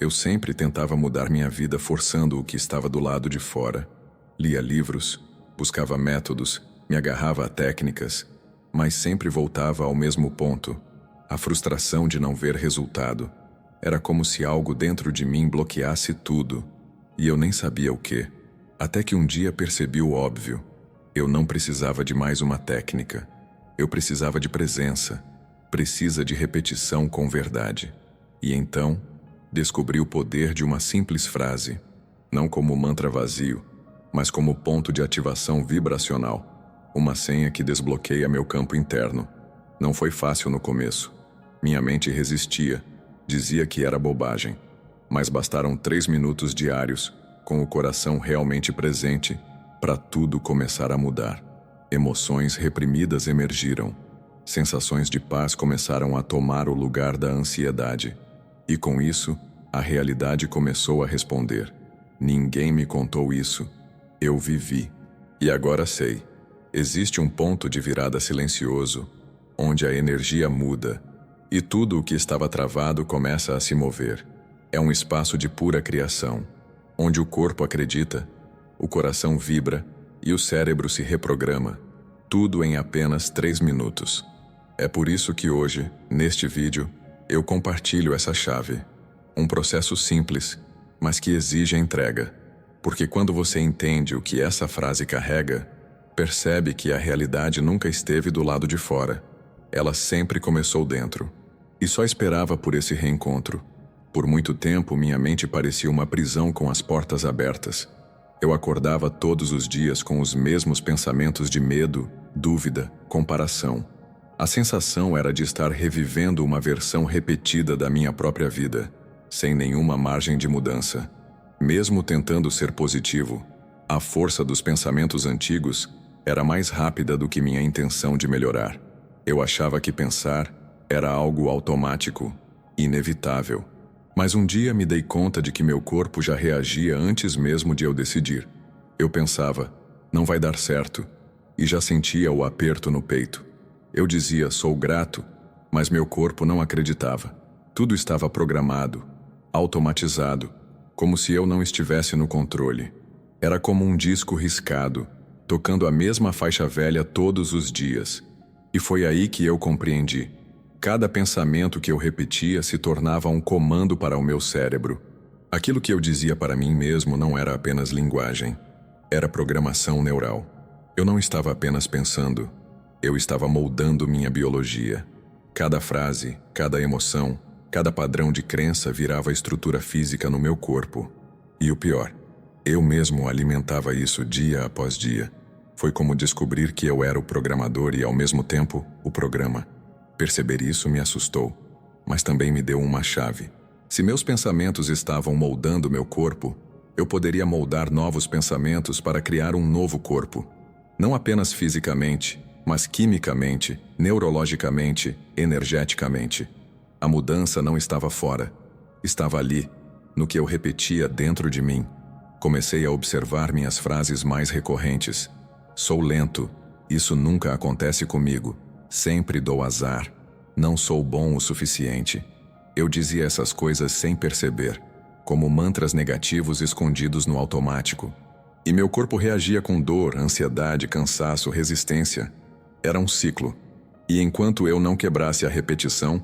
Eu sempre tentava mudar minha vida forçando o que estava do lado de fora. Lia livros, buscava métodos, me agarrava a técnicas, mas sempre voltava ao mesmo ponto: a frustração de não ver resultado. Era como se algo dentro de mim bloqueasse tudo, e eu nem sabia o quê. Até que um dia percebi o óbvio. Eu não precisava de mais uma técnica. Eu precisava de presença. Precisa de repetição com verdade. E então, descobri o poder de uma simples frase, não como mantra vazio, mas como ponto de ativação vibracional, uma senha que desbloqueia meu campo interno. Não foi fácil no começo. Minha mente resistia, dizia que era bobagem, mas bastaram 3 minutos diários, com o coração realmente presente, para tudo começar a mudar. Emoções reprimidas emergiram. Sensações de paz começaram a tomar o lugar da ansiedade. E com isso, a realidade começou a responder. Ninguém me contou isso. Eu vivi. E agora sei. Existe um ponto de virada silencioso, onde a energia muda, e tudo o que estava travado começa a se mover. É um espaço de pura criação, onde o corpo acredita, o coração vibra e o cérebro se reprograma. Tudo em apenas 3 minutos. É por isso que hoje, neste vídeo, eu compartilho essa chave. Um processo simples, mas que exige entrega. Porque quando você entende o que essa frase carrega, percebe que a realidade nunca esteve do lado de fora. Ela sempre começou dentro. E só esperava por esse reencontro. Por muito tempo, minha mente parecia uma prisão com as portas abertas. Eu acordava todos os dias com os mesmos pensamentos de medo, dúvida, comparação. A sensação era de estar revivendo uma versão repetida da minha própria vida, sem nenhuma margem de mudança. Mesmo tentando ser positivo, a força dos pensamentos antigos era mais rápida do que minha intenção de melhorar. Eu achava que pensar era algo automático, inevitável. Mas um dia me dei conta de que meu corpo já reagia antes mesmo de eu decidir. Eu pensava, não vai dar certo, e já sentia o aperto no peito. Eu dizia, sou grato, mas meu corpo não acreditava. Tudo estava programado, automatizado, como se eu não estivesse no controle. Era como um disco riscado, tocando a mesma faixa velha todos os dias. E foi aí que eu compreendi. Cada pensamento que eu repetia se tornava um comando para o meu cérebro. Aquilo que eu dizia para mim mesmo não era apenas linguagem, era programação neural. Eu não estava apenas pensando, eu estava moldando minha biologia. Cada frase, cada emoção, cada padrão de crença virava estrutura física no meu corpo. E o pior, eu mesmo alimentava isso dia após dia. Foi como descobrir que eu era o programador e, ao mesmo tempo, o programa. Perceber isso me assustou, mas também me deu uma chave. Se meus pensamentos estavam moldando meu corpo, eu poderia moldar novos pensamentos para criar um novo corpo. Não apenas fisicamente, mas quimicamente, neurologicamente, energeticamente. A mudança não estava fora. Estava ali, no que eu repetia dentro de mim. Comecei a observar minhas frases mais recorrentes. Sou lento. Isso nunca acontece comigo. Sempre dou azar. Não sou bom o suficiente. Eu dizia essas coisas sem perceber, como mantras negativos escondidos no automático. E meu corpo reagia com dor, ansiedade, cansaço, resistência. Era um ciclo. E enquanto eu não quebrasse a repetição,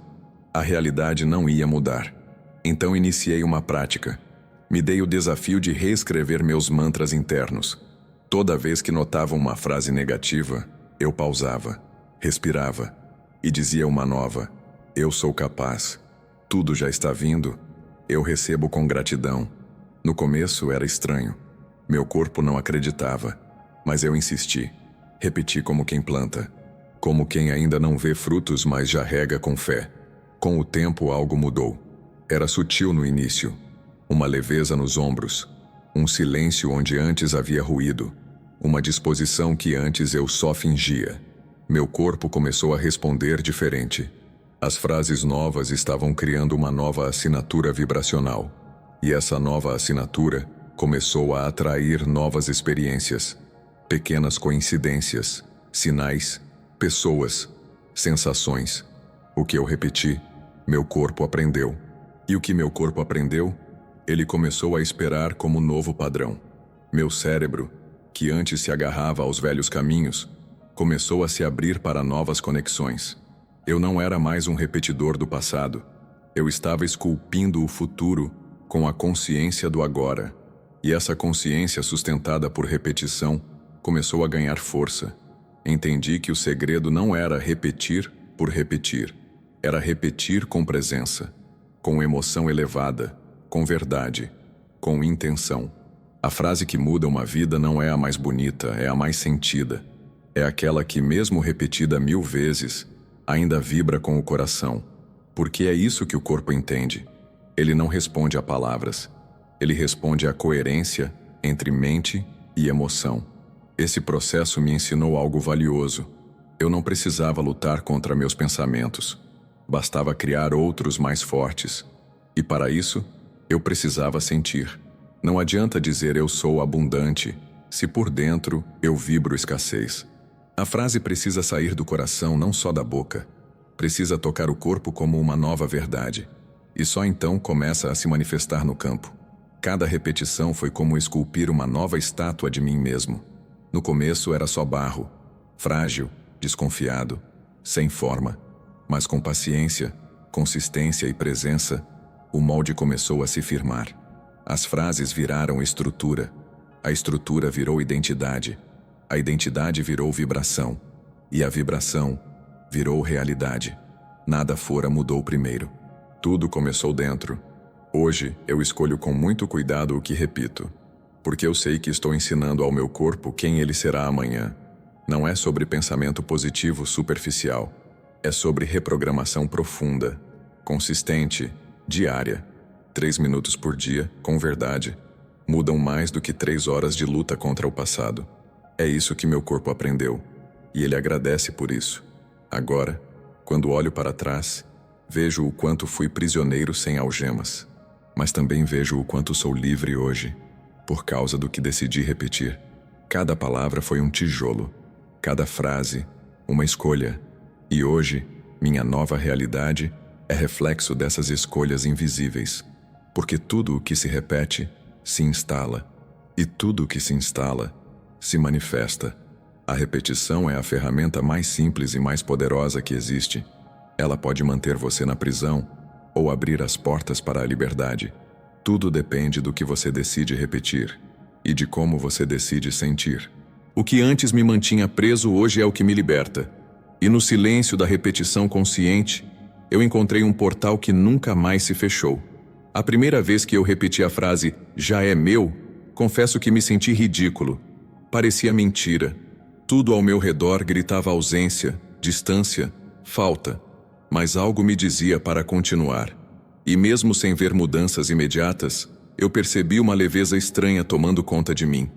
a realidade não ia mudar. Então iniciei uma prática. Me dei o desafio de reescrever meus mantras internos. Toda vez que notava uma frase negativa, eu pausava, respirava e dizia uma nova. Eu sou capaz. Tudo já está vindo. Eu recebo com gratidão. No começo era estranho. Meu corpo não acreditava, mas eu insisti. Repeti como quem planta, como quem ainda não vê frutos, mas já rega com fé. Com o tempo algo mudou. Era sutil no início, uma leveza nos ombros, um silêncio onde antes havia ruído, uma disposição que antes eu só fingia. Meu corpo começou a responder diferente. As frases novas estavam criando uma nova assinatura vibracional. E essa nova assinatura começou a atrair novas experiências. Pequenas coincidências, sinais, pessoas, sensações. O que eu repeti, meu corpo aprendeu. E o que meu corpo aprendeu? Ele começou a esperar como novo padrão. Meu cérebro, que antes se agarrava aos velhos caminhos, começou a se abrir para novas conexões. Eu não era mais um repetidor do passado. Eu estava esculpindo o futuro com a consciência do agora. E essa consciência sustentada por repetição começou a ganhar força. Entendi que o segredo não era repetir por repetir. Era repetir com presença, com emoção elevada, com verdade, com intenção. A frase que muda uma vida não é a mais bonita, é a mais sentida. É aquela que, mesmo repetida 1000 vezes, ainda vibra com o coração. Porque é isso que o corpo entende. Ele não responde a palavras. Ele responde à coerência entre mente e emoção. Esse processo me ensinou algo valioso. Eu não precisava lutar contra meus pensamentos. Bastava criar outros mais fortes. E para isso, eu precisava sentir. Não adianta dizer eu sou abundante, se por dentro eu vibro escassez. A frase precisa sair do coração, não só da boca. Precisa tocar o corpo como uma nova verdade. E só então começa a se manifestar no campo. Cada repetição foi como esculpir uma nova estátua de mim mesmo. No começo era só barro, frágil, desconfiado, sem forma. Mas com paciência, consistência e presença, o molde começou a se firmar. As frases viraram estrutura. A estrutura virou identidade. A identidade virou vibração. E a vibração virou realidade. Nada fora mudou primeiro. Tudo começou dentro. Hoje, eu escolho com muito cuidado o que repito. Porque eu sei que estou ensinando ao meu corpo quem ele será amanhã. Não é sobre pensamento positivo superficial. É sobre reprogramação profunda, consistente, diária. 3 minutos por dia, com verdade, mudam mais do que 3 horas de luta contra o passado. É isso que meu corpo aprendeu. E ele agradece por isso. Agora, quando olho para trás, vejo o quanto fui prisioneiro sem algemas. Mas também vejo o quanto sou livre hoje, por causa do que decidi repetir. Cada palavra foi um tijolo, cada frase, uma escolha. E hoje, minha nova realidade é reflexo dessas escolhas invisíveis. Porque tudo o que se repete, se instala. E tudo o que se instala, se manifesta. A repetição é a ferramenta mais simples e mais poderosa que existe. Ela pode manter você na prisão ou abrir as portas para a liberdade. Tudo depende do que você decide repetir e de como você decide sentir. O que antes me mantinha preso hoje é o que me liberta. E no silêncio da repetição consciente, eu encontrei um portal que nunca mais se fechou. A primeira vez que eu repeti a frase "já é meu", confesso que me senti ridículo. Parecia mentira. Tudo ao meu redor gritava ausência, distância, falta. Mas algo me dizia para continuar. E mesmo sem ver mudanças imediatas, eu percebi uma leveza estranha tomando conta de mim.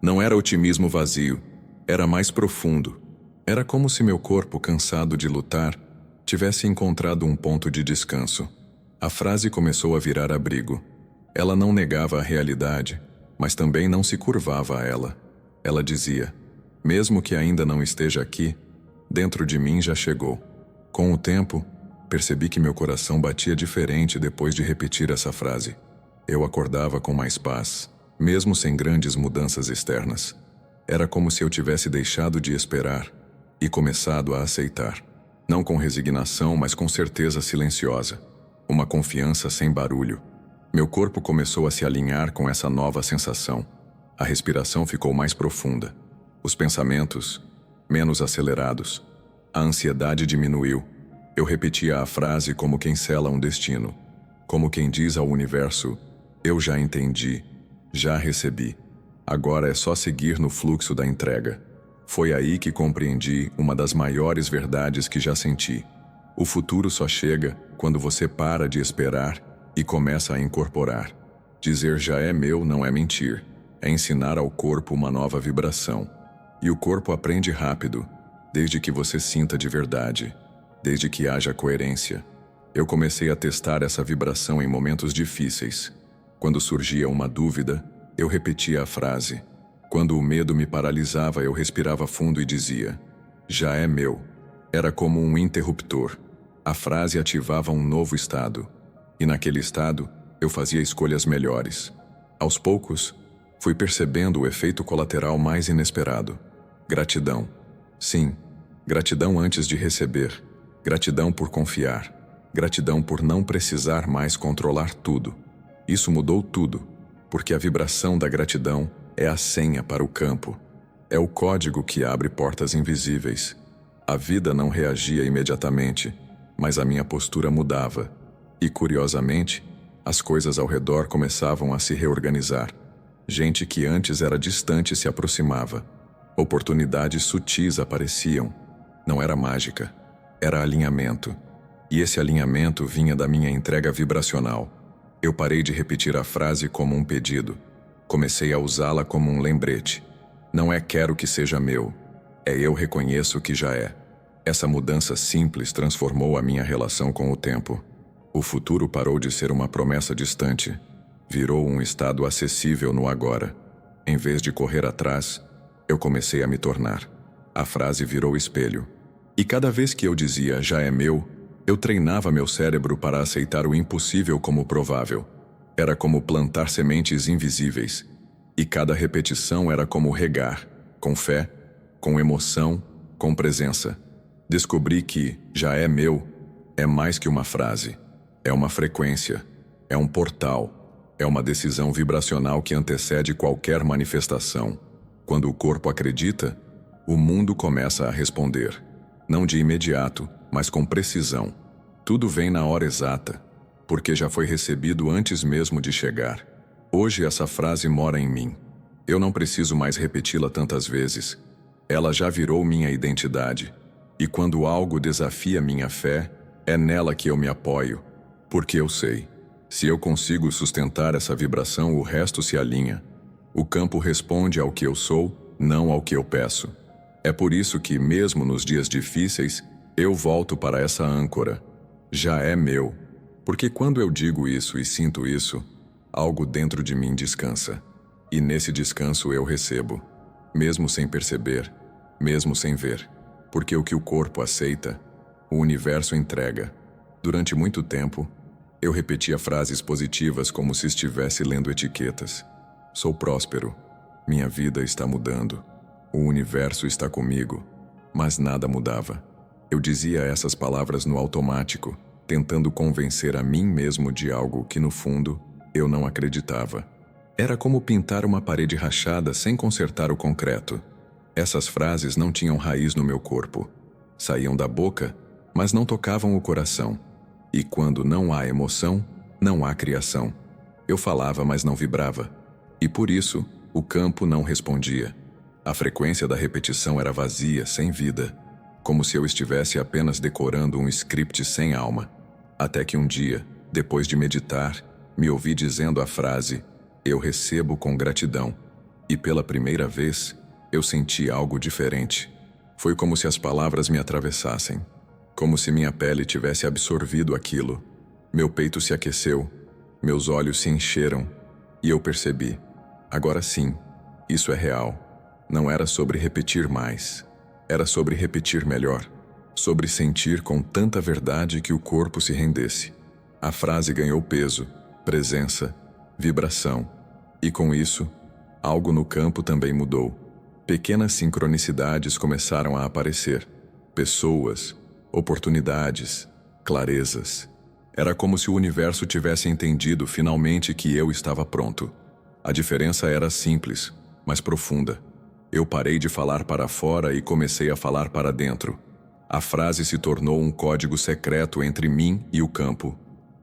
Não era otimismo vazio, era mais profundo. Era como se meu corpo, cansado de lutar, tivesse encontrado um ponto de descanso. A frase começou a virar abrigo. Ela não negava a realidade, mas também não se curvava a ela. Ela dizia, mesmo que ainda não esteja aqui, dentro de mim já chegou. Com o tempo, percebi que meu coração batia diferente depois de repetir essa frase. Eu acordava com mais paz, mesmo sem grandes mudanças externas. Era como se eu tivesse deixado de esperar e começado a aceitar. Não com resignação, mas com certeza silenciosa. Uma confiança sem barulho. Meu corpo começou a se alinhar com essa nova sensação. A respiração ficou mais profunda. Os pensamentos, menos acelerados. A ansiedade diminuiu. Eu repetia a frase como quem sela um destino. Como quem diz ao universo, eu já entendi, já recebi. Agora é só seguir no fluxo da entrega. Foi aí que compreendi uma das maiores verdades que já senti. O futuro só chega quando você para de esperar e começa a incorporar. Dizer já é meu não é mentir. É ensinar ao corpo uma nova vibração. E o corpo aprende rápido, desde que você sinta de verdade, desde que haja coerência. Eu comecei a testar essa vibração em momentos difíceis. Quando surgia uma dúvida, eu repetia a frase. Quando o medo me paralisava, eu respirava fundo e dizia, já é meu. Era como um interruptor. A frase ativava um novo estado. E naquele estado, eu fazia escolhas melhores. Aos poucos, fui percebendo o efeito colateral mais inesperado. Gratidão. Sim, gratidão antes de receber. Gratidão por confiar. Gratidão por não precisar mais controlar tudo. Isso mudou tudo, porque a vibração da gratidão é a senha para o campo. É o código que abre portas invisíveis. A vida não reagia imediatamente, mas a minha postura mudava. E, curiosamente, as coisas ao redor começavam a se reorganizar. Gente que antes era distante se aproximava. Oportunidades sutis apareciam. Não era mágica, era alinhamento. E esse alinhamento vinha da minha entrega vibracional. Eu parei de repetir a frase como um pedido. Comecei a usá-la como um lembrete. Não é quero que seja meu, é eu reconheço que já é. Essa mudança simples transformou a minha relação com o tempo. O futuro parou de ser uma promessa distante. Virou um estado acessível no agora. Em vez de correr atrás, eu comecei a me tornar. A frase virou espelho. E cada vez que eu dizia já é meu, eu treinava meu cérebro para aceitar o impossível como provável. Era como plantar sementes invisíveis. E cada repetição era como regar, com fé, com emoção, com presença. Descobri que já é meu é mais que uma frase. É uma frequência, é um portal, é uma decisão vibracional que antecede qualquer manifestação. Quando o corpo acredita, o mundo começa a responder. Não de imediato, mas com precisão. Tudo vem na hora exata, porque já foi recebido antes mesmo de chegar. Hoje essa frase mora em mim. Eu não preciso mais repeti-la tantas vezes. Ela já virou minha identidade. E quando algo desafia minha fé, é nela que eu me apoio. Porque eu sei, se eu consigo sustentar essa vibração, o resto se alinha. O campo responde ao que eu sou, não ao que eu peço. É por isso que, mesmo nos dias difíceis, eu volto para essa âncora. Já é meu. Porque quando eu digo isso e sinto isso, algo dentro de mim descansa. E nesse descanso eu recebo. Mesmo sem perceber, mesmo sem ver. Porque o que o corpo aceita, o universo entrega. Durante muito tempo, eu repetia frases positivas como se estivesse lendo etiquetas. Sou próspero. Minha vida está mudando. O universo está comigo. Mas nada mudava. Eu dizia essas palavras no automático, tentando convencer a mim mesmo de algo que, no fundo, eu não acreditava. Era como pintar uma parede rachada sem consertar o concreto. Essas frases não tinham raiz no meu corpo. Saíam da boca, mas não tocavam o coração. E quando não há emoção, não há criação. Eu falava, mas não vibrava. E por isso, o campo não respondia. A frequência da repetição era vazia, sem vida. Como se eu estivesse apenas decorando um script sem alma. Até que um dia, depois de meditar, me ouvi dizendo a frase: eu recebo com gratidão. E pela primeira vez, eu senti algo diferente. Foi como se as palavras me atravessassem. Como se minha pele tivesse absorvido aquilo. Meu peito se aqueceu, meus olhos se encheram, e eu percebi. Agora sim, isso é real. Não era sobre repetir mais. Era sobre repetir melhor. Sobre sentir com tanta verdade que o corpo se rendesse. A frase ganhou peso, presença, vibração. E com isso, algo no campo também mudou. Pequenas sincronicidades começaram a aparecer. Pessoas, oportunidades, clarezas. Era como se o universo tivesse entendido finalmente que eu estava pronto. A diferença era simples, mas profunda. Eu parei de falar para fora e comecei a falar para dentro. A frase se tornou um código secreto entre mim e o campo.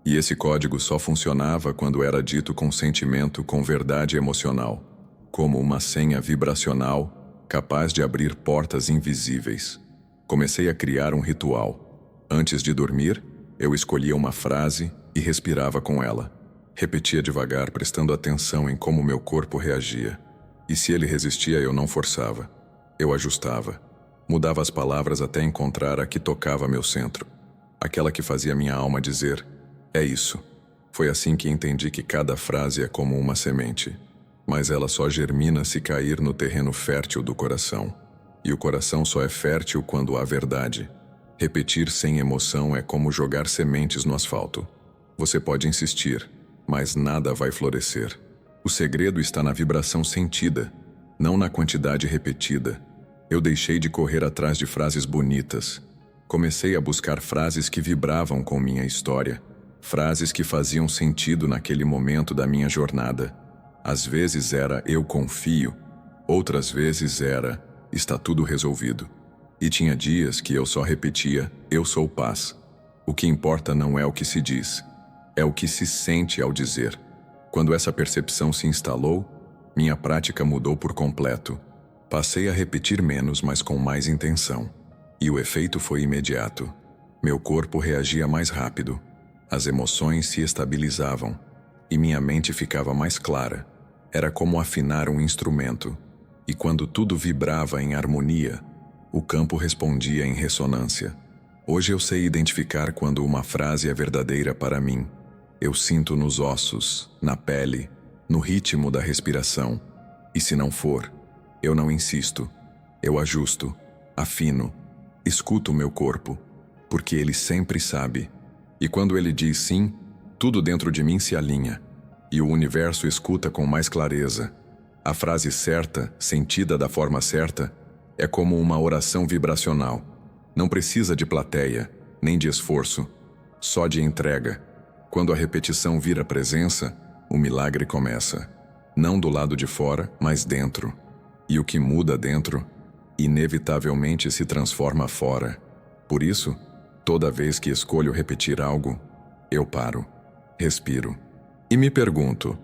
E esse código só funcionava quando era dito com sentimento, com verdade emocional. Como uma senha vibracional, capaz de abrir portas invisíveis. Comecei a criar um ritual. Antes de dormir, eu escolhia uma frase e respirava com ela. Repetia devagar, prestando atenção em como meu corpo reagia. E se ele resistia, eu não forçava. Eu ajustava. Mudava as palavras até encontrar a que tocava meu centro. Aquela que fazia minha alma dizer, é isso. Foi assim que entendi que cada frase é como uma semente. Mas ela só germina se cair no terreno fértil do coração. E o coração só é fértil quando há verdade. Repetir sem emoção é como jogar sementes no asfalto. Você pode insistir, mas nada vai florescer. O segredo está na vibração sentida, não na quantidade repetida. Eu deixei de correr atrás de frases bonitas. Comecei a buscar frases que vibravam com minha história, frases que faziam sentido naquele momento da minha jornada. Às vezes era "eu confio", outras vezes era "está tudo resolvido". E tinha dias que eu só repetia "eu sou paz". O que importa não é o que se diz, é o que se sente ao dizer. Quando essa percepção se instalou, minha prática mudou por completo. Passei a repetir menos, mas com mais intenção. E o efeito foi imediato. Meu corpo reagia mais rápido, as emoções se estabilizavam e minha mente ficava mais clara. Era como afinar um instrumento. E quando tudo vibrava em harmonia, o campo respondia em ressonância. Hoje eu sei identificar quando uma frase é verdadeira para mim. Eu sinto nos ossos, na pele, no ritmo da respiração. E se não for, eu não insisto. Eu ajusto, afino, escuto o meu corpo, porque ele sempre sabe. E quando ele diz sim, tudo dentro de mim se alinha, e o universo escuta com mais clareza. A frase certa, sentida da forma certa, é como uma oração vibracional. Não precisa de plateia, nem de esforço, só de entrega. Quando a repetição vira presença, o milagre começa. Não do lado de fora, mas dentro. E o que muda dentro, inevitavelmente se transforma fora. Por isso, toda vez que escolho repetir algo, eu paro, respiro e me pergunto: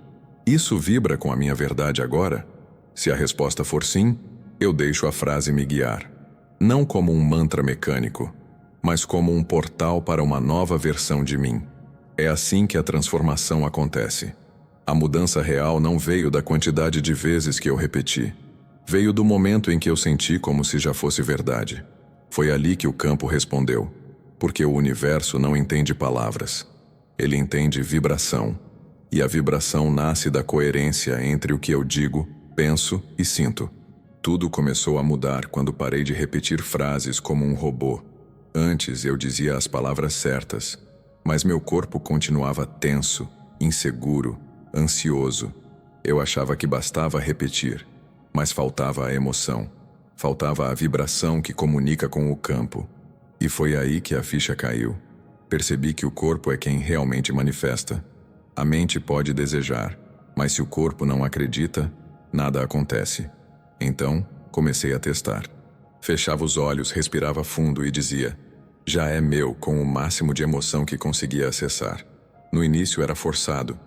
isso vibra com a minha verdade agora? Se a resposta for sim, eu deixo a frase me guiar. Não como um mantra mecânico, mas como um portal para uma nova versão de mim. É assim que a transformação acontece. A mudança real não veio da quantidade de vezes que eu repeti. Veio do momento em que eu senti como se já fosse verdade. Foi ali que o campo respondeu, porque o universo não entende palavras. Ele entende vibração. E a vibração nasce da coerência entre o que eu digo, penso e sinto. Tudo começou a mudar quando parei de repetir frases como um robô. Antes eu dizia as palavras certas, mas meu corpo continuava tenso, inseguro, ansioso. Eu achava que bastava repetir, mas faltava a emoção. Faltava a vibração que comunica com o campo. E foi aí que a ficha caiu. Percebi que o corpo é quem realmente manifesta. A mente pode desejar, mas se o corpo não acredita, nada acontece. Então, comecei a testar. Fechava os olhos, respirava fundo e dizia: já é meu, com o máximo de emoção que conseguia acessar. No início era forçado,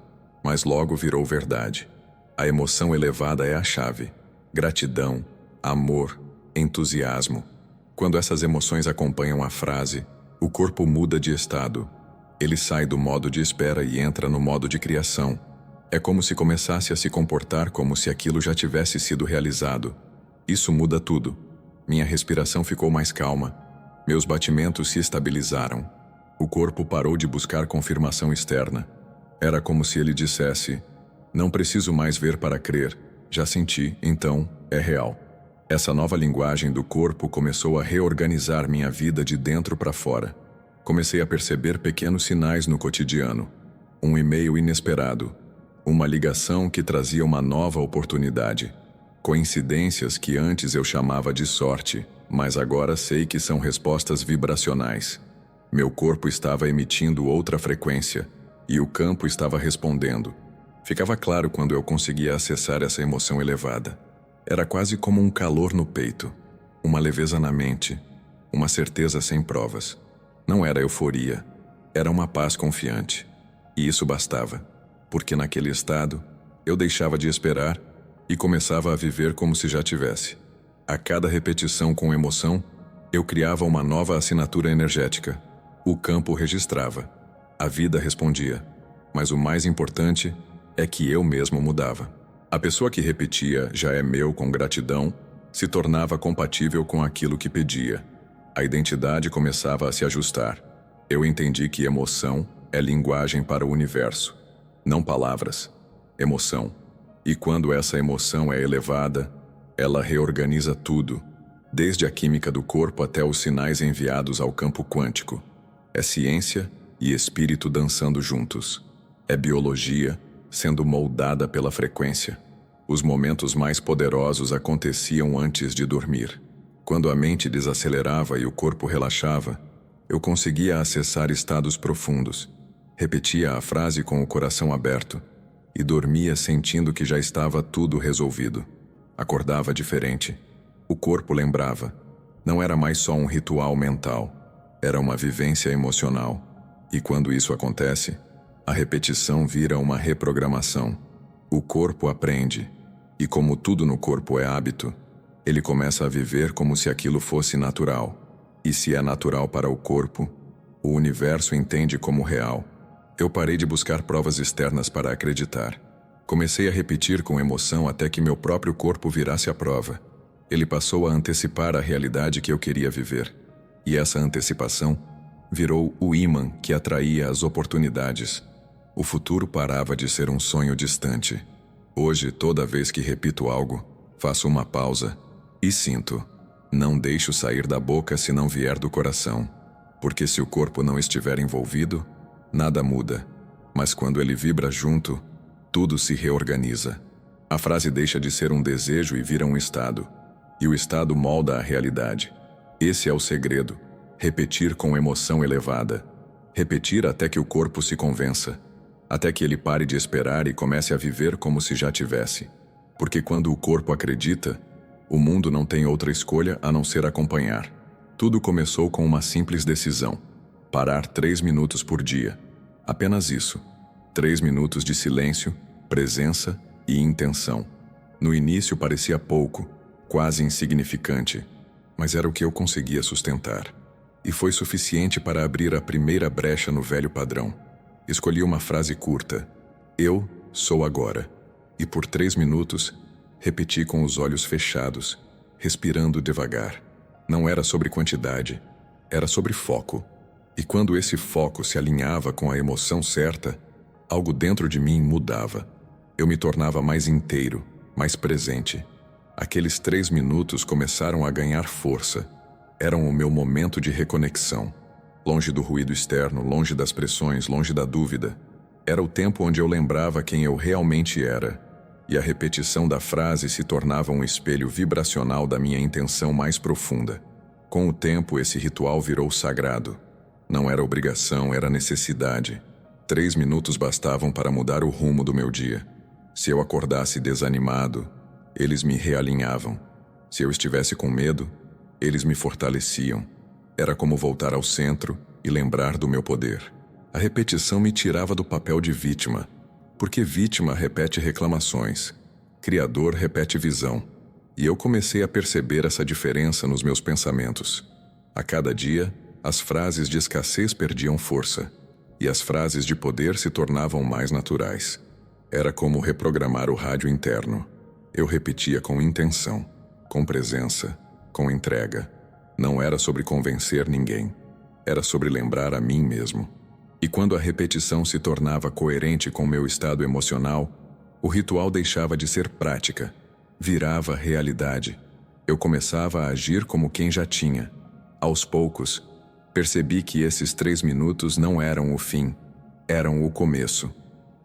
mas logo virou verdade. A emoção elevada é a chave. Gratidão, amor, entusiasmo. Quando essas emoções acompanham a frase, o corpo muda de estado. Ele sai do modo de espera e entra no modo de criação. É como se começasse a se comportar como se aquilo já tivesse sido realizado. Isso muda tudo. Minha respiração ficou mais calma. Meus batimentos se estabilizaram. O corpo parou de buscar confirmação externa. Era como se ele dissesse: não preciso mais ver para crer. Já senti, então, é real. Essa nova linguagem do corpo começou a reorganizar minha vida de dentro para fora. Comecei a perceber pequenos sinais no cotidiano. Um e-mail inesperado. Uma ligação que trazia uma nova oportunidade. Coincidências que antes eu chamava de sorte, mas agora sei que são respostas vibracionais. Meu corpo estava emitindo outra frequência, e o campo estava respondendo. Ficava claro quando eu conseguia acessar essa emoção elevada. Era quase como um calor no peito, uma leveza na mente, uma certeza sem provas. Não era euforia, era uma paz confiante. E isso bastava, porque naquele estado, eu deixava de esperar e começava a viver como se já tivesse. A cada repetição com emoção, eu criava uma nova assinatura energética. O campo registrava, a vida respondia. Mas o mais importante é que eu mesmo mudava. A pessoa que repetia "já é meu" com gratidão se tornava compatível com aquilo que pedia. A identidade começava a se ajustar. Eu entendi que emoção é linguagem para o universo, não palavras, emoção. E quando essa emoção é elevada, ela reorganiza tudo, desde a química do corpo até os sinais enviados ao campo quântico. É ciência e espírito dançando juntos. É biologia sendo moldada pela frequência. Os momentos mais poderosos aconteciam antes de dormir. Quando a mente desacelerava e o corpo relaxava, eu conseguia acessar estados profundos. Repetia a frase com o coração aberto e dormia sentindo que já estava tudo resolvido. Acordava diferente. O corpo lembrava. Não era mais só um ritual mental, era uma vivência emocional. E quando isso acontece, a repetição vira uma reprogramação. O corpo aprende, e como tudo no corpo é hábito, ele começa a viver como se aquilo fosse natural. E se é natural para o corpo, o universo entende como real. Eu parei de buscar provas externas para acreditar. Comecei a repetir com emoção até que meu próprio corpo virasse a prova. Ele passou a antecipar a realidade que eu queria viver. E essa antecipação virou o ímã que atraía as oportunidades. O futuro parava de ser um sonho distante. Hoje, toda vez que repito algo, faço uma pausa e sinto. Não deixo sair da boca se não vier do coração. Porque se o corpo não estiver envolvido, nada muda. Mas quando ele vibra junto, tudo se reorganiza. A frase deixa de ser um desejo e vira um estado. E o estado molda a realidade. Esse é o segredo. Repetir com emoção elevada. Repetir até que o corpo se convença. Até que ele pare de esperar e comece a viver como se já tivesse. Porque quando o corpo acredita, o mundo não tem outra escolha a não ser acompanhar. Tudo começou com uma simples decisão. Parar 3 minutos por dia. Apenas isso. 3 minutos de silêncio, presença e intenção. No início parecia pouco, quase insignificante, mas era o que eu conseguia sustentar. E foi suficiente para abrir a primeira brecha no velho padrão. Escolhi uma frase curta. Eu sou agora. E por 3 minutos, repeti com os olhos fechados, respirando devagar. Não era sobre quantidade, era sobre foco. E quando esse foco se alinhava com a emoção certa, algo dentro de mim mudava. Eu me tornava mais inteiro, mais presente. Aqueles 3 minutos começaram a ganhar força. Eram o meu momento de reconexão. Longe do ruído externo, longe das pressões, longe da dúvida. Era o tempo onde eu lembrava quem eu realmente era. E a repetição da frase se tornava um espelho vibracional da minha intenção mais profunda. Com o tempo, esse ritual virou sagrado. Não era obrigação, era necessidade. 3 minutos bastavam para mudar o rumo do meu dia. Se eu acordasse desanimado, eles me realinhavam. Se eu estivesse com medo, eles me fortaleciam. Era como voltar ao centro e lembrar do meu poder. A repetição me tirava do papel de vítima, porque vítima repete reclamações, criador repete visão. E eu comecei a perceber essa diferença nos meus pensamentos. A cada dia, as frases de escassez perdiam força, e as frases de poder se tornavam mais naturais. Era como reprogramar o rádio interno. Eu repetia com intenção, com presença, com entrega. Não era sobre convencer ninguém. Era sobre lembrar a mim mesmo. E quando a repetição se tornava coerente com meu estado emocional, o ritual deixava de ser prática, virava realidade. Eu começava a agir como quem já tinha. Aos poucos, percebi que esses 3 minutos não eram o fim, eram o começo,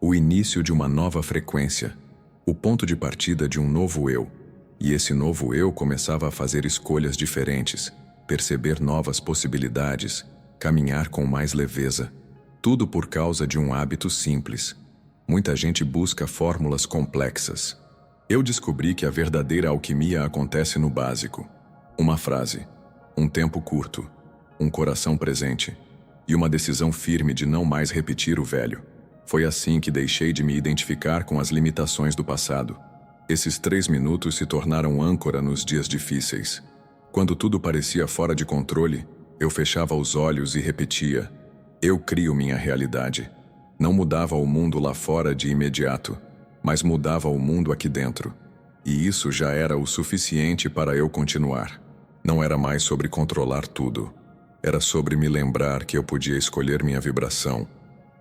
o início de uma nova frequência, o ponto de partida de um novo eu. E esse novo eu começava a fazer escolhas diferentes, perceber novas possibilidades, caminhar com mais leveza. Tudo por causa de um hábito simples. Muita gente busca fórmulas complexas. Eu descobri que a verdadeira alquimia acontece no básico. Uma frase, um tempo curto, um coração presente e uma decisão firme de não mais repetir o velho. Foi assim que deixei de me identificar com as limitações do passado. Esses 3 minutos se tornaram âncora nos dias difíceis. Quando tudo parecia fora de controle, eu fechava os olhos e repetia: eu crio minha realidade. Não mudava o mundo lá fora de imediato, mas mudava o mundo aqui dentro. E isso já era o suficiente para eu continuar. Não era mais sobre controlar tudo. Era sobre me lembrar que eu podia escolher minha vibração.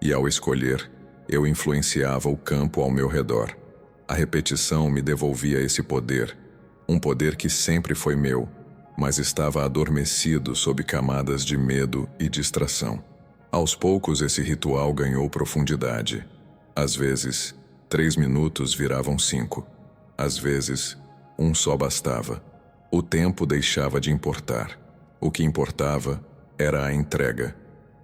E ao escolher, eu influenciava o campo ao meu redor. A repetição me devolvia esse poder. Um poder que sempre foi meu, mas estava adormecido sob camadas de medo e distração. Aos poucos, esse ritual ganhou profundidade. Às vezes, 3 minutos viravam 5. Às vezes, um só bastava. O tempo deixava de importar. O que importava era a entrega,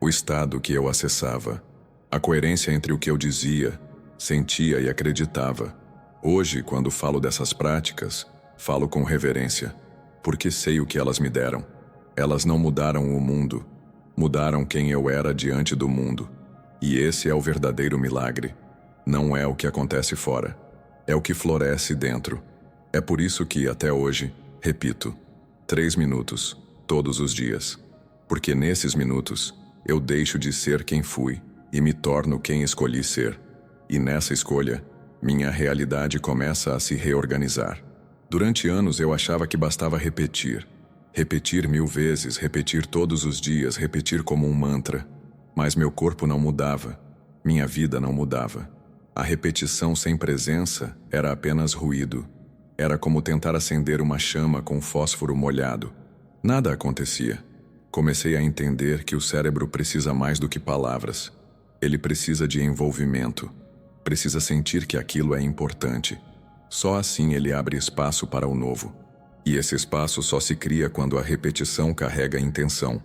o estado que eu acessava, a coerência entre o que eu dizia, sentia e acreditava. Hoje, quando falo dessas práticas, falo com reverência, porque sei o que elas me deram. Elas não mudaram o mundo, mudaram quem eu era diante do mundo. E esse é o verdadeiro milagre. Não é o que acontece fora, é o que floresce dentro. É por isso que, até hoje, repito, 3 minutos, todos os dias. Porque nesses minutos, eu deixo de ser quem fui e me torno quem escolhi ser. E nessa escolha, minha realidade começa a se reorganizar. Durante anos eu achava que bastava repetir. Repetir 1000 vezes, repetir todos os dias, repetir como um mantra. Mas meu corpo não mudava, minha vida não mudava. A repetição sem presença era apenas ruído. Era como tentar acender uma chama com fósforo molhado. Nada acontecia. Comecei a entender que o cérebro precisa mais do que palavras. Ele precisa de envolvimento. Precisa sentir que aquilo é importante. Só assim ele abre espaço para o novo. E esse espaço só se cria quando a repetição carrega intenção.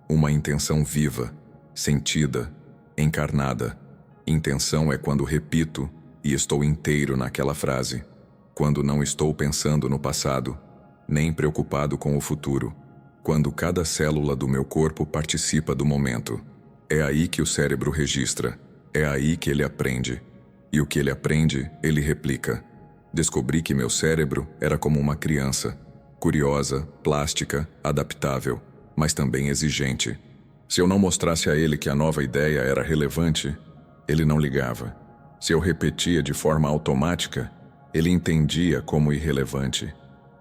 Uma intenção viva, sentida, encarnada. Intenção é quando repito e estou inteiro naquela frase. Quando não estou pensando no passado, nem preocupado com o futuro. Quando cada célula do meu corpo participa do momento. É aí que o cérebro registra. É aí que ele aprende. E o que ele aprende, ele replica. Descobri que meu cérebro era como uma criança. Curiosa, plástica, adaptável, mas também exigente. Se eu não mostrasse a ele que a nova ideia era relevante, ele não ligava. Se eu repetia de forma automática, ele entendia como irrelevante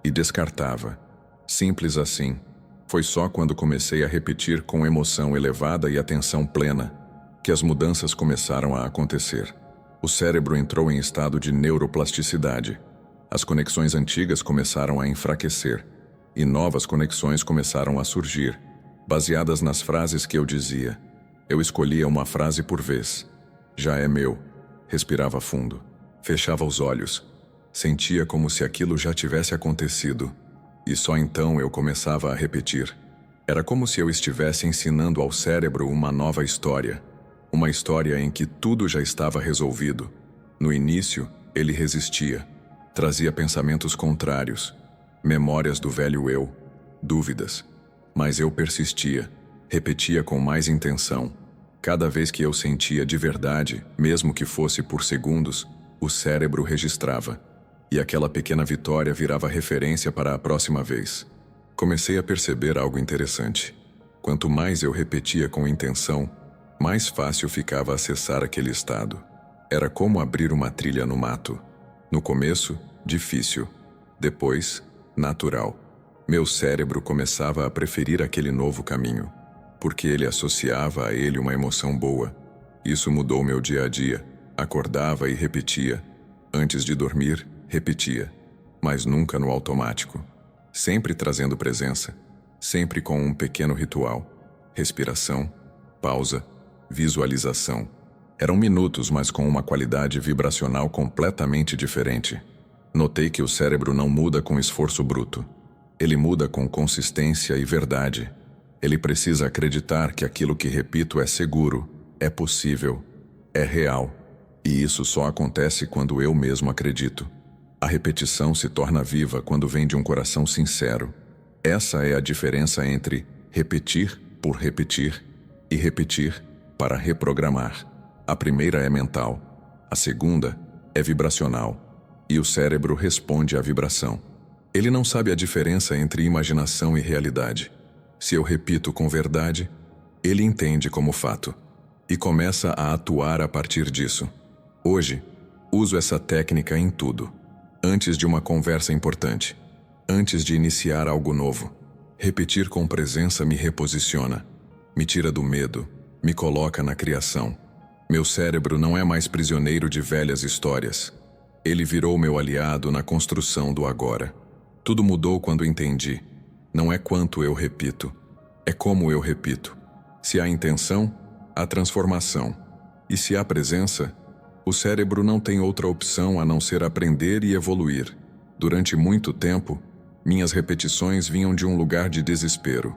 e descartava. Simples assim. Foi só quando comecei a repetir com emoção elevada e atenção plena que as mudanças começaram a acontecer. O cérebro entrou em estado de neuroplasticidade. As conexões antigas começaram a enfraquecer e novas conexões começaram a surgir, baseadas nas frases que eu dizia. Eu escolhia uma frase por vez. Já é meu. Respirava fundo. Fechava os olhos. Sentia como se aquilo já tivesse acontecido. E só então eu começava a repetir. Era como se eu estivesse ensinando ao cérebro uma nova história. Uma história em que tudo já estava resolvido. No início, ele resistia. Trazia pensamentos contrários. Memórias do velho eu. Dúvidas. Mas eu persistia. Repetia com mais intenção. Cada vez que eu sentia de verdade, mesmo que fosse por segundos, o cérebro registrava. E aquela pequena vitória virava referência para a próxima vez. Comecei a perceber algo interessante. Quanto mais eu repetia com intenção, mais fácil ficava acessar aquele estado. Era como abrir uma trilha no mato. No começo, difícil. Depois, natural. Meu cérebro começava a preferir aquele novo caminho, porque ele associava a ele uma emoção boa. Isso mudou meu dia a dia. Acordava e repetia. Antes de dormir, repetia. Mas nunca no automático. Sempre trazendo presença. Sempre com um pequeno ritual. Respiração, pausa, visualização. Eram minutos, mas com uma qualidade vibracional completamente diferente. Notei que o cérebro não muda com esforço bruto. Ele muda com consistência e verdade. Ele precisa acreditar que aquilo que repito é seguro, é possível, é real. E isso só acontece quando eu mesmo acredito. A repetição se torna viva quando vem de um coração sincero. Essa é a diferença entre repetir por repetir e repetir para reprogramar. A primeira é mental, a segunda é vibracional, e o cérebro responde à vibração. Ele não sabe a diferença entre imaginação e realidade. Se eu repito com verdade, ele entende como fato e começa a atuar a partir disso. Hoje, uso essa técnica em tudo. Antes de uma conversa importante, antes de iniciar algo novo, repetir com presença me reposiciona, me tira do medo, me coloca na criação. Meu cérebro não é mais prisioneiro de velhas histórias. Ele virou meu aliado na construção do agora. Tudo mudou quando entendi. Não é quanto eu repito, é como eu repito. Se há intenção, a transformação. E se há presença, o cérebro não tem outra opção a não ser aprender e evoluir. Durante muito tempo, minhas repetições vinham de um lugar de desespero.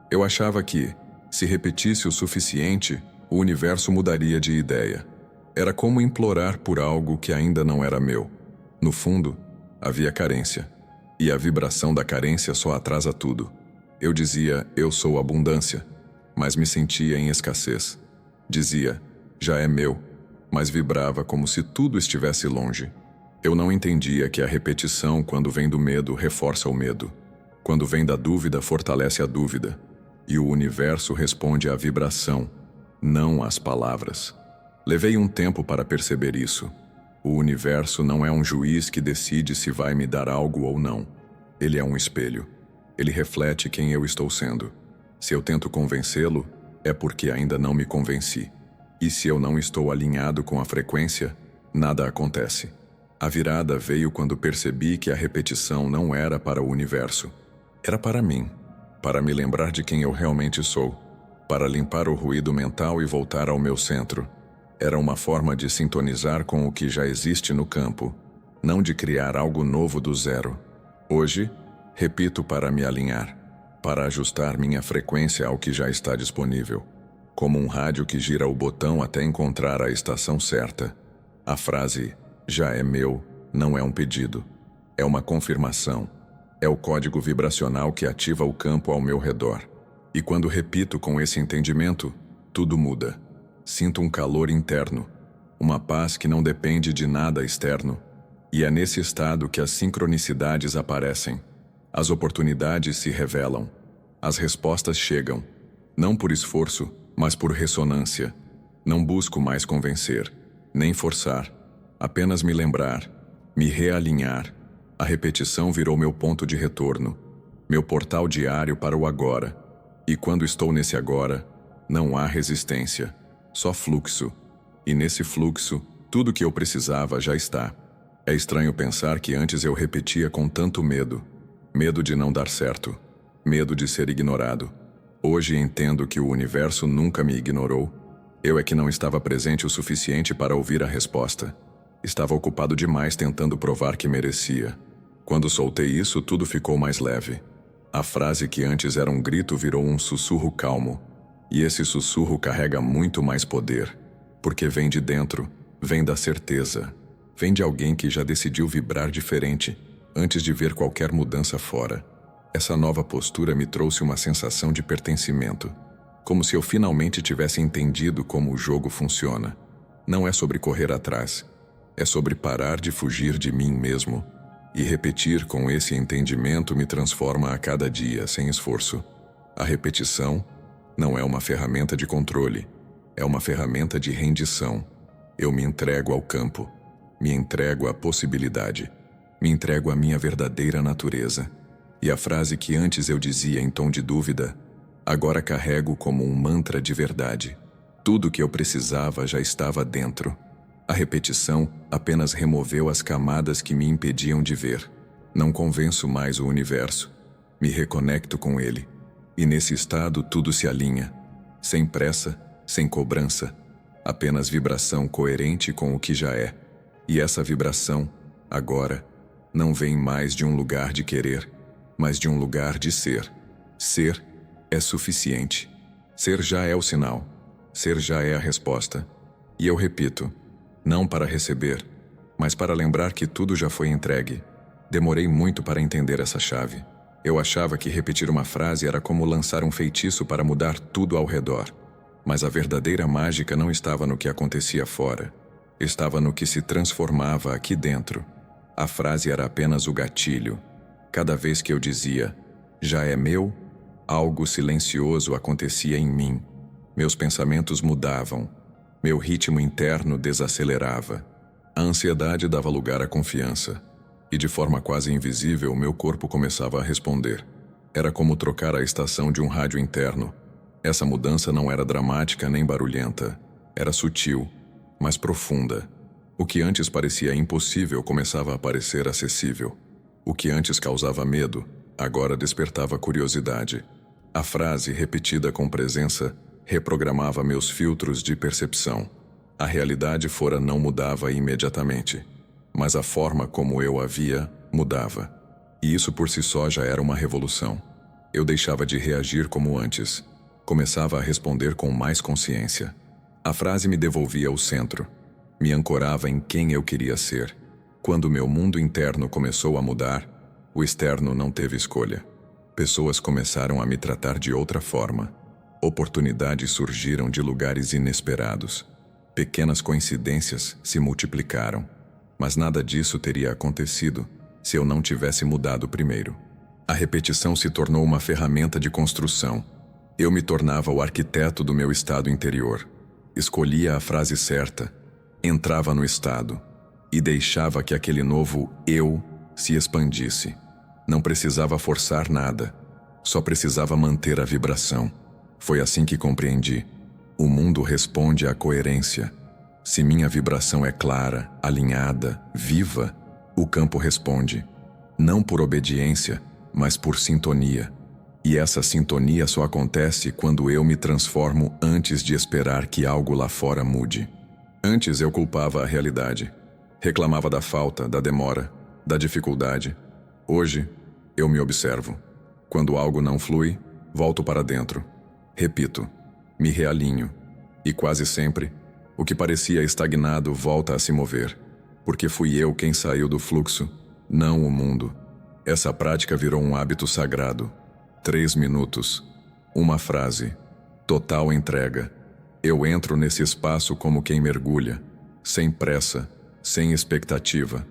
Eu achava que, se repetisse o suficiente, o universo mudaria de ideia. Era como implorar por algo que ainda não era meu. No fundo, havia carência. E a vibração da carência só atrasa tudo. Eu dizia, eu sou abundância, mas me sentia em escassez. Dizia, já é meu, mas vibrava como se tudo estivesse longe. Eu não entendia que a repetição, quando vem do medo, reforça o medo. Quando vem da dúvida, fortalece a dúvida. E o universo responde à vibração, não às palavras. Levei um tempo para perceber isso. O universo não é um juiz que decide se vai me dar algo ou não. Ele é um espelho. Ele reflete quem eu estou sendo. Se eu tento convencê-lo, é porque ainda não me convenci. E se eu não estou alinhado com a frequência, nada acontece. A virada veio quando percebi que a repetição não era para o universo. Era para mim, para me lembrar de quem eu realmente sou, para limpar o ruído mental e voltar ao meu centro. Era uma forma de sintonizar com o que já existe no campo, não de criar algo novo do zero. Hoje, repito para me alinhar, para ajustar minha frequência ao que já está disponível, como um rádio que gira o botão até encontrar a estação certa. A frase, já é meu, não é um pedido. É uma confirmação. É o código vibracional que ativa o campo ao meu redor. E quando repito com esse entendimento, tudo muda. Sinto um calor interno, uma paz que não depende de nada externo. E é nesse estado que as sincronicidades aparecem. As oportunidades se revelam. As respostas chegam. Não por esforço, mas por ressonância. Não busco mais convencer, nem forçar. Apenas me lembrar, me realinhar. A repetição virou meu ponto de retorno, meu portal diário para o agora. E quando estou nesse agora, não há resistência, só fluxo. E nesse fluxo, tudo que eu precisava já está. É estranho pensar que antes eu repetia com tanto medo. Medo de não dar certo, medo de ser ignorado. Hoje entendo que o universo nunca me ignorou. Eu é que não estava presente o suficiente para ouvir a resposta. Estava ocupado demais tentando provar que merecia. Quando soltei isso, tudo ficou mais leve. A frase que antes era um grito virou um sussurro calmo. E esse sussurro carrega muito mais poder, porque vem de dentro, vem da certeza. Vem de alguém que já decidiu vibrar diferente, antes de ver qualquer mudança fora. Essa nova postura me trouxe uma sensação de pertencimento, como se eu finalmente tivesse entendido como o jogo funciona. Não é sobre correr atrás, é sobre parar de fugir de mim mesmo. E repetir com esse entendimento me transforma a cada dia, sem esforço. A repetição não é uma ferramenta de controle, é uma ferramenta de rendição. Eu me entrego ao campo, me entrego à possibilidade, me entrego à minha verdadeira natureza. E a frase que antes eu dizia em tom de dúvida, agora carrego como um mantra de verdade. Tudo que eu precisava já estava dentro. A repetição apenas removeu as camadas que me impediam de ver. Não convenço mais o universo. Me reconecto com ele. E nesse estado tudo se alinha. Sem pressa, sem cobrança. Apenas vibração coerente com o que já é. E essa vibração, agora, não vem mais de um lugar de querer, mas de um lugar de ser. Ser é suficiente. Ser já é o sinal. Ser já é a resposta. E eu repito, não para receber, mas para lembrar que tudo já foi entregue. Demorei muito para entender essa chave. Eu achava que repetir uma frase era como lançar um feitiço para mudar tudo ao redor. Mas a verdadeira mágica não estava no que acontecia fora. Estava no que se transformava aqui dentro. A frase era apenas o gatilho. Cada vez que eu dizia, já é meu, algo silencioso acontecia em mim. Meus pensamentos mudavam. Meu ritmo interno desacelerava. A ansiedade dava lugar à confiança. E de forma quase invisível, meu corpo começava a responder. Era como trocar a estação de um rádio interno. Essa mudança não era dramática nem barulhenta. Era sutil, mas profunda. O que antes parecia impossível começava a parecer acessível. O que antes causava medo, agora despertava curiosidade. A frase, repetida com presença, reprogramava meus filtros de percepção. A realidade fora não mudava imediatamente, mas a forma como eu a via mudava. E isso por si só já era uma revolução. Eu deixava de reagir como antes. Começava a responder com mais consciência. A frase me devolvia ao centro. Me ancorava em quem eu queria ser. Quando meu mundo interno começou a mudar, o externo não teve escolha. Pessoas começaram a me tratar de outra forma. Oportunidades surgiram de lugares inesperados. Pequenas coincidências se multiplicaram. Mas nada disso teria acontecido se eu não tivesse mudado primeiro. A repetição se tornou uma ferramenta de construção. Eu me tornava o arquiteto do meu estado interior. Escolhia a frase certa, entrava no estado e deixava que aquele novo eu se expandisse. Não precisava forçar nada, só precisava manter a vibração. Foi assim que compreendi. O mundo responde à coerência. Se minha vibração é clara, alinhada, viva, o campo responde. Não por obediência, mas por sintonia. E essa sintonia só acontece quando eu me transformo antes de esperar que algo lá fora mude. Antes eu culpava a realidade. Reclamava da falta, da demora, da dificuldade. Hoje, eu me observo. Quando algo não flui, volto para dentro. Repito, me realinho. E quase sempre, o que parecia estagnado volta a se mover. Porque fui eu quem saiu do fluxo, não o mundo. Essa prática virou um hábito sagrado. 3 minutos. Uma frase. Total entrega. Eu entro nesse espaço como quem mergulha. Sem pressa, sem expectativa.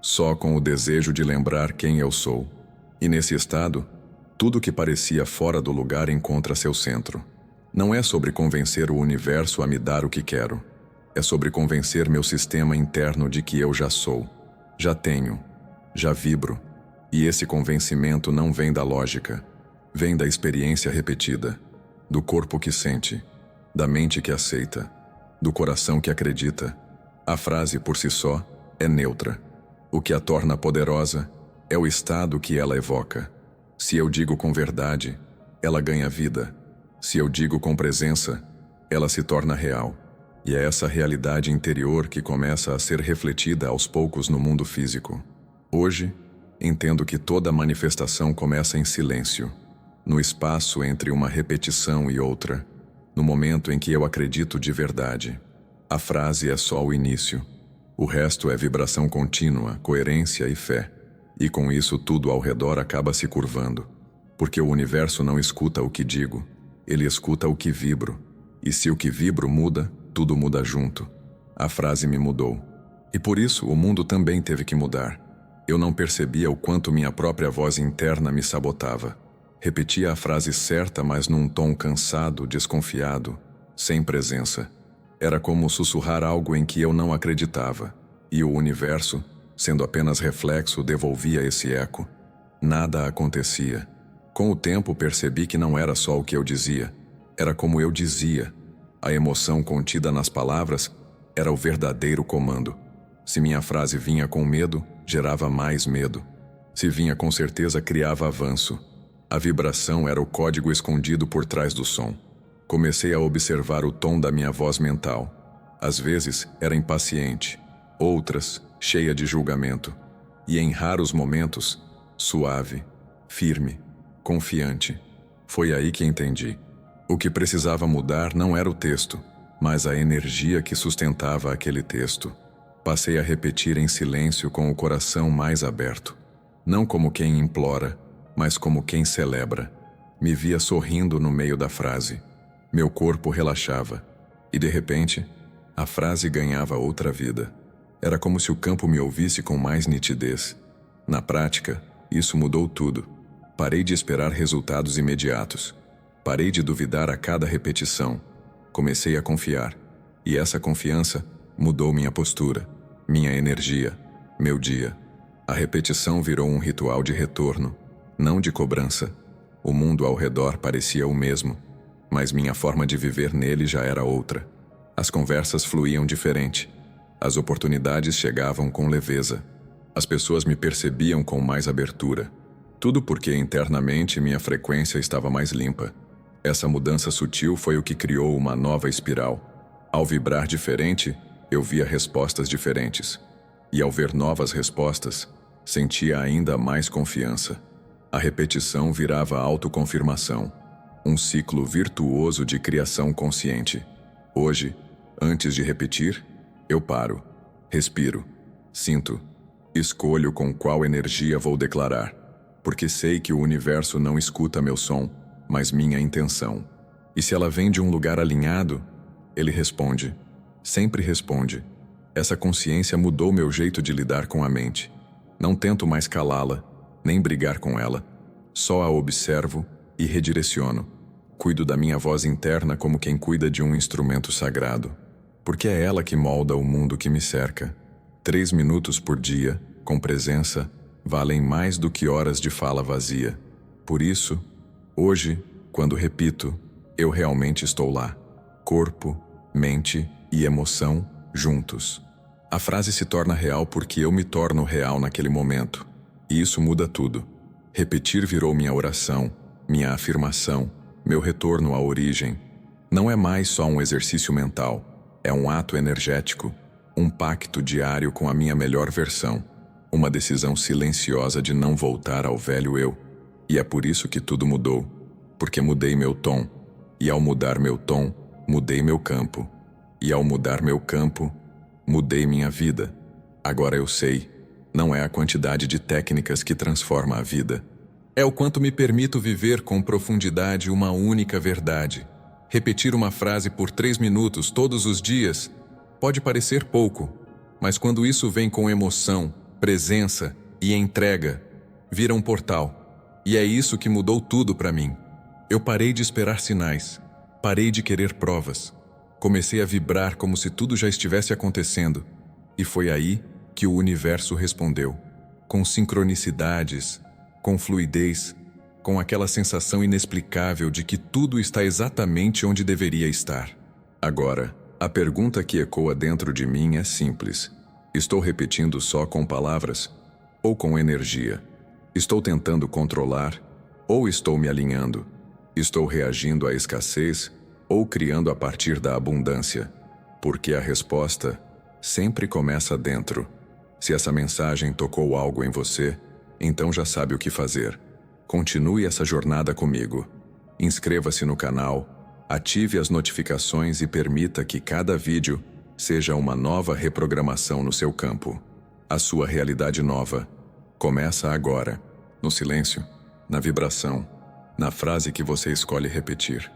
Só com o desejo de lembrar quem eu sou. E nesse estado, tudo que parecia fora do lugar encontra seu centro. Não é sobre convencer o universo a me dar o que quero. É sobre convencer meu sistema interno de que eu já sou. Já tenho. Já vibro. E esse convencimento não vem da lógica. Vem da experiência repetida. Do corpo que sente. Da mente que aceita. Do coração que acredita. A frase por si só é neutra. O que a torna poderosa é o estado que ela evoca. Se eu digo com verdade, ela ganha vida. Se eu digo com presença, ela se torna real. E é essa realidade interior que começa a ser refletida aos poucos no mundo físico. Hoje, entendo que toda manifestação começa em silêncio, no espaço entre uma repetição e outra, no momento em que eu acredito de verdade. A frase é só o início. O resto é vibração contínua, coerência e fé. E com isso tudo ao redor acaba se curvando. Porque o universo não escuta o que digo, ele escuta o que vibro. E se o que vibro muda, tudo muda junto. A frase me mudou. E por isso o mundo também teve que mudar. Eu não percebia o quanto minha própria voz interna me sabotava. Repetia a frase certa, mas num tom cansado, desconfiado, sem presença. Era como sussurrar algo em que eu não acreditava. E o universo, sendo apenas reflexo, devolvia esse eco. Nada acontecia. Com o tempo percebi que não era só o que eu dizia. Era como eu dizia. A emoção contida nas palavras era o verdadeiro comando. Se minha frase vinha com medo, gerava mais medo. Se vinha com certeza, criava avanço. A vibração era o código escondido por trás do som. Comecei a observar o tom da minha voz mental. Às vezes era impaciente, outras cheia de julgamento. E em raros momentos, suave, firme, confiante. Foi aí que entendi. O que precisava mudar não era o texto, mas a energia que sustentava aquele texto. Passei a repetir em silêncio com o coração mais aberto. Não como quem implora, mas como quem celebra. Me via sorrindo no meio da frase. Meu corpo relaxava. E de repente, a frase ganhava outra vida. Era como se o campo me ouvisse com mais nitidez. Na prática, isso mudou tudo. Parei de esperar resultados imediatos. Parei de duvidar a cada repetição. Comecei a confiar. E essa confiança mudou minha postura, minha energia, meu dia. A repetição virou um ritual de retorno, não de cobrança. O mundo ao redor parecia o mesmo, mas minha forma de viver nele já era outra. As conversas fluíam diferente. As oportunidades chegavam com leveza. As pessoas me percebiam com mais abertura. Tudo porque internamente minha frequência estava mais limpa. Essa mudança sutil foi o que criou uma nova espiral. Ao vibrar diferente, eu via respostas diferentes. E ao ver novas respostas, sentia ainda mais confiança. A repetição virava autoconfirmação, um ciclo virtuoso de criação consciente. Hoje, antes de repetir, eu paro, respiro, sinto, escolho com qual energia vou declarar, porque sei que o universo não escuta meu som, mas minha intenção. E se ela vem de um lugar alinhado, ele responde, sempre responde. Essa consciência mudou meu jeito de lidar com a mente. Não tento mais calá-la, nem brigar com ela. Só a observo e redireciono. Cuido da minha voz interna como quem cuida de um instrumento sagrado. Porque é ela que molda o mundo que me cerca. 3 minutos por dia, com presença, valem mais do que horas de fala vazia. Por isso, hoje, quando repito, eu realmente estou lá. Corpo, mente e emoção juntos. A frase se torna real porque eu me torno real naquele momento. E isso muda tudo. Repetir virou minha oração, minha afirmação, meu retorno à origem. Não é mais só um exercício mental, é um ato energético, um pacto diário com a minha melhor versão, uma decisão silenciosa de não voltar ao velho eu. E é por isso que tudo mudou, porque mudei meu tom, e ao mudar meu tom, mudei meu campo, e ao mudar meu campo, mudei minha vida. Agora eu sei, não é a quantidade de técnicas que transforma a vida. É o quanto me permito viver com profundidade uma única verdade. Repetir uma frase por 3 minutos todos os dias pode parecer pouco, mas quando isso vem com emoção, presença e entrega, vira um portal. E é isso que mudou tudo para mim. Eu parei de esperar sinais, parei de querer provas. Comecei a vibrar como se tudo já estivesse acontecendo. E foi aí que o universo respondeu, com sincronicidades, com fluidez, com aquela sensação inexplicável de que tudo está exatamente onde deveria estar. Agora, a pergunta que ecoa dentro de mim é simples. Estou repetindo só com palavras ou com energia? Estou tentando controlar ou estou me alinhando? Estou reagindo à escassez ou criando a partir da abundância? Porque a resposta sempre começa dentro. Se essa mensagem tocou algo em você, então já sabe o que fazer. Continue essa jornada comigo. Inscreva-se no canal, ative as notificações e permita que cada vídeo seja uma nova reprogramação no seu campo. A sua realidade nova começa agora, no silêncio, na vibração, na frase que você escolhe repetir.